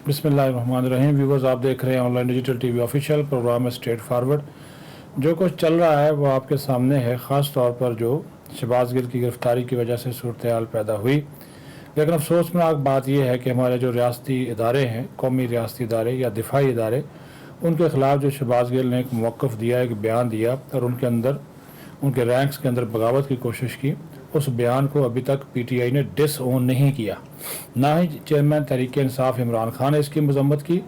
बिस्मिल्लाहिर्रहमानिर्रहीम। व्यूवर्स, आप देख रहे हैं online digital TV official program है स्ट्रेट फॉरवर्ड। जो कुछ चल रहा है वो आपके सामने है, ख़ास तौर पर जो शहबाज गिल की गिरफ़्तारी की वजह से सूरत हाल पैदा हुई। लेकिन अफसोसनाक बात यह है कि हमारे जो रियासती इदारे हैं, कौमी रियासती इदारे या दिफाई इदारे, उनके ख़िलाफ़ जो शहबाज गिल ने एक मौक़िफ़ दिया, एक बयान दिया और उनके अंदर उनके रैंक्स के अंदर बगावत की कोशिश की, उस बयान को अभी तक पीटीआई ने डिसओन नहीं किया। ना ही चेयरमैन तहरीक इंसाफ इमरान खान ने इसकी मजम्मत की,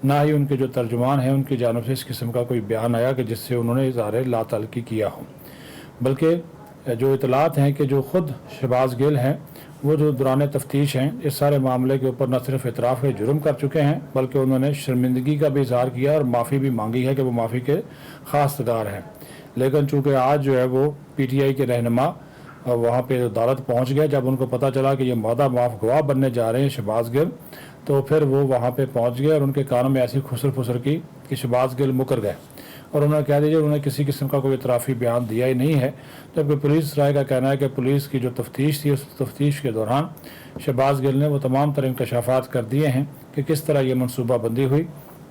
ना ही उनके जो तर्जुमान हैं उनकी जानब से इस किस्म का कोई बयान आया कि जिससे उन्होंने इज़हार लातल्की किया हो। बल्कि जो इतलात हैं कि जो ख़ुद शहबाज गिल हैं वो जो दौरान तफ्तीश हैं इस सारे मामले के ऊपर न सिर्फ इतराफ़ के जुर्म कर चुके हैं बल्कि उन्होंने शर्मिंदगी का भी इजहार किया और माफ़ी भी मांगी है कि वो माफ़ी के खासदार हैं। लेकिन चूँकि आज जो है वो पीटीआई के रहनुमा वहाँ पे अदालत पहुँच गए, जब उनको पता चला कि ये मादा माफ गवाह बनने जा रहे हैं शहबाज गिल, तो फिर वो वहाँ पे पहुँच गए और उनके कानों में ऐसी खुसर फुसर की कि शहबाज गिल मुकर गए और उन्होंने कह दीजिए उन्होंने किसी किस्म का कोई इतराफ़ी बयान दिया ही नहीं है। जबकि पुलिस राय का कहना है कि पुलिस की जो तफ्तीश थी उस तफ्तीश के दौरान शहबाज गिल ने वो तमाम तरह इंकशाफात कर दिए हैं कि किस तरह ये मनसूबाबंदी हुई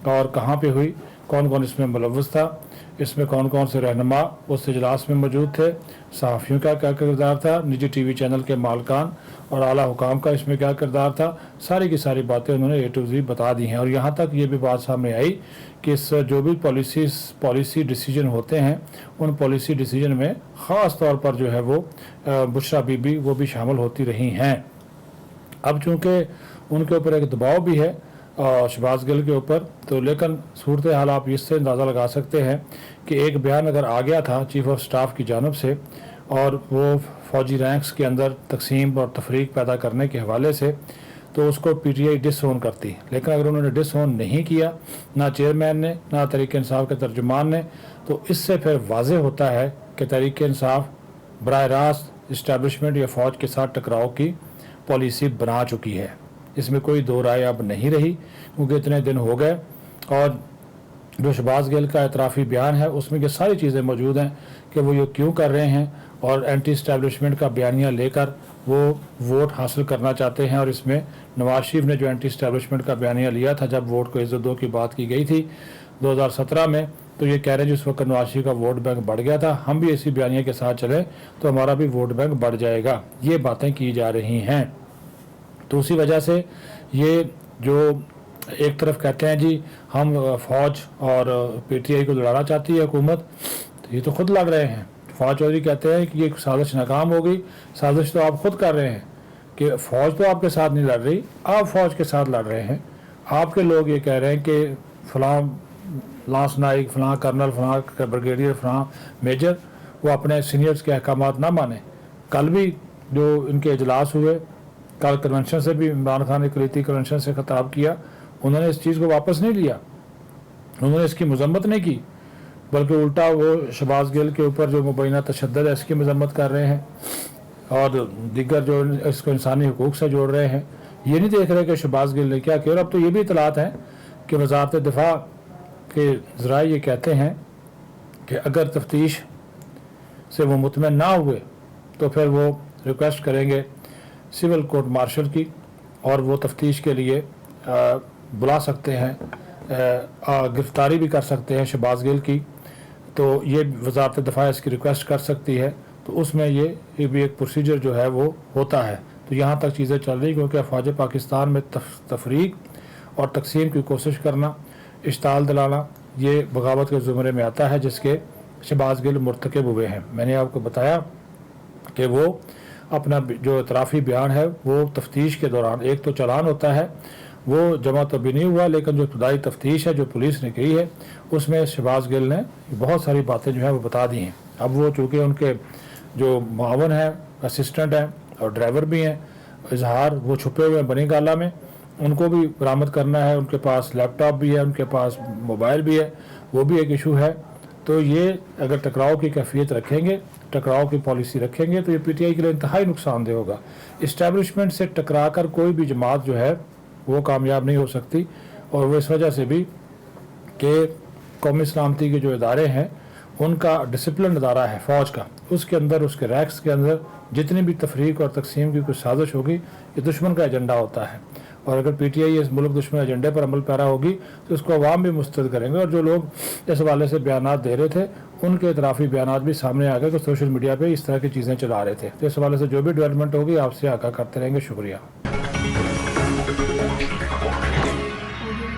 और कहाँ पर हुई, कौन कौन इसमें मुलव्वस था, इसमें कौन कौन से रहनुमा उस इजलास में मौजूद थे, सहाफ़ियों का क्या किरदार था, निजी टीवी चैनल के मालकान और आला हुकाम का इसमें क्या किरदार था। सारी की सारी बातें उन्होंने ए टू ज़ेड बता दी हैं। और यहाँ तक ये भी बात सामने आई कि इस जो भी पॉलिसी डिसीजन होते हैं उन पॉलिसी डिसीजन में ख़ास तौर पर जो है वो बुशरा बीबी वो भी शामिल होती रही हैं। अब चूँकि उनके ऊपर एक दबाव भी है शहबाज गिल के ऊपर, तो लेकिन सूरत हाल आप इससे अंदाज़ा लगा सकते हैं कि एक बयान अगर आ गया था चीफ़ ऑफ स्टाफ की जानब से और वो फ़ौजी रैंक्स के अंदर तकसीम और तफरीक पैदा करने के हवाले से, तो उसको पीटीआई डिसओन करती। लेकिन अगर उन्होंने डिसओन नहीं किया, ना चेयरमैन ने ना तहरीक इंसाफ के तर्जुमान ने, तो इससे फिर वाज़ेह होता है कि तहरीक इंसाफ बराह रास्त इस्टेब्लिशमेंट या फ़ौज के साथ टकराव की पॉलिसी बना चुकी है। इसमें कोई दो राय अब नहीं रही, क्योंकि इतने दिन हो गए और जो शहबाज गिल का एतराफ़ी बयान है उसमें ये सारी चीज़ें मौजूद हैं कि वो ये क्यों कर रहे हैं और एंटी इस्टेब्लिशमेंट का बयानिया लेकर वो वोट हासिल करना चाहते हैं। और इसमें नवाज शरीफ ने जो एंटी इस्टेब्लिशमेंट का बयानिया लिया था जब वोट को इज़्ज़त दो की बात की गई थी 2017 में, तो ये कह रहे हैं जिस वक्त नवाज शरीफ का वोट बैंक बढ़ गया था, हम भी इसी बयानिया के साथ चलें तो हमारा भी वोट बैंक बढ़ जाएगा। ये बातें की जा रही हैं। तो उसी वजह से ये जो एक तरफ कहते हैं जी हम फ़ौज और पीटीआई को लड़ाना चाहती है हुकूमत, तो ये तो खुद लड़ रहे हैं। फवाद चौधरी कहते हैं कि ये साजिश नाकाम हो गई। साजिश तो आप खुद कर रहे हैं कि फ़ौज तो आपके साथ नहीं लड़ रही, आप फ़ौज के साथ लड़ रहे हैं। आपके लोग ये कह रहे हैं कि फ़लाँ लांस नाइक, फ़लाँ कर्नल, फ़लाँ ब्रिगेडियर, फ़लाँ मेजर वो अपने सीनियर्स के अहकामात ना माने। कल भी जो इनके इजलास हुए, कल कन्वेंशन से भी इमरान खान ने कलीती कन्वेंशन से खिताब किया, उन्होंने इस चीज़ को वापस नहीं लिया, उन्होंने इसकी मजम्मत नहीं की, बल्कि उल्टा वो शहबाज गिल के ऊपर जो मुबैना तशद्दुद है इसकी मजम्मत कर रहे हैं और दिग्गर जो इसको इंसानी हकूक़ से जोड़ रहे हैं। ये नहीं देख रहे कि शहबाज गिल ने क्या किया। और अब तो ये भी इतलात हैं कि वज़ारत दिफा के ज़राए ये कहते हैं कि अगर तफ्तीश से वो मुतमईन ना हुए तो फिर वो रिक्वेस्ट करेंगे सिविल कोर्ट मार्शल की और वो तफ्तीश के लिए बुला सकते हैं, गिरफ़्तारी भी कर सकते हैं शहबाज गिल की। तो ये वज़ारत दिफा इसकी रिक्वेस्ट कर सकती है, तो उसमें ये भी एक प्रोसीजर जो है वो होता है। तो यहाँ तक चीज़ें चल रही, क्योंकि अफवाज पाकिस्तान में तफरीक और तकसीम की कोशिश करना, इश्ताल दिलाना, ये बगावत के ज़ुमरे में आता है जिसके शहबाज गिल मुर्तकब हुए हैं। मैंने आपको बताया कि वो अपना जो इतराफ़ी बयान है वो तफ्तीश के दौरान, एक तो चालान होता है वो जमा तो भी नहीं हुआ, लेकिन जो इब्तदाई तफ्तीश है जो पुलिस ने की है उसमें शहबाज गिल ने बहुत सारी बातें जो है वो बता दी हैं। अब वो चूँकि उनके जो मुआवन हैं, असिस्टेंट हैं और ड्राइवर भी हैं, इजहार वो छुपे हुए हैं बनी गाला में, उनको भी बरामद करना है, उनके पास लैपटॉप भी है, उनके पास मोबाइल भी है, वो भी एक इशू है। तो ये अगर टकराव की कैफियत रखेंगे, टकराव की पॉलिसी रखेंगे, तो ये पीटीआई के लिए इंतहाई नुकसानदेह होगा। इस्टेब्लिशमेंट से टकरा कर कोई भी जमात जो है वो कामयाब नहीं हो सकती, और वो इस वजह से भी कि कौमी सलामती के जो इदारे हैं उनका डिसिप्लिन इदारा है फ़ौज का, उसके अंदर, उसके रैक्स के अंदर जितनी भी तफरीक और तकसीम की कुछ साजिश होगी ये दुश्मन का एजेंडा होता है। اور اگر پی ٹی آئی اس ملک دشمن ایجنڈے پر عمل پیرا ہوگی تو اس کو عوام بھی مسترد کریں گے. اور جو لوگ اس حوالے سے بیانات دے رہے تھے ان کے اعترافی بیانات بھی سامنے آ گئے کہ سوشل میڈیا پہ اس طرح کی چیزیں چلا رہے تھے. تو اس حوالے سے جو بھی ڈیولپمنٹ ہوگی آپ سے آگاہ کرتے رہیں گے. شکریہ.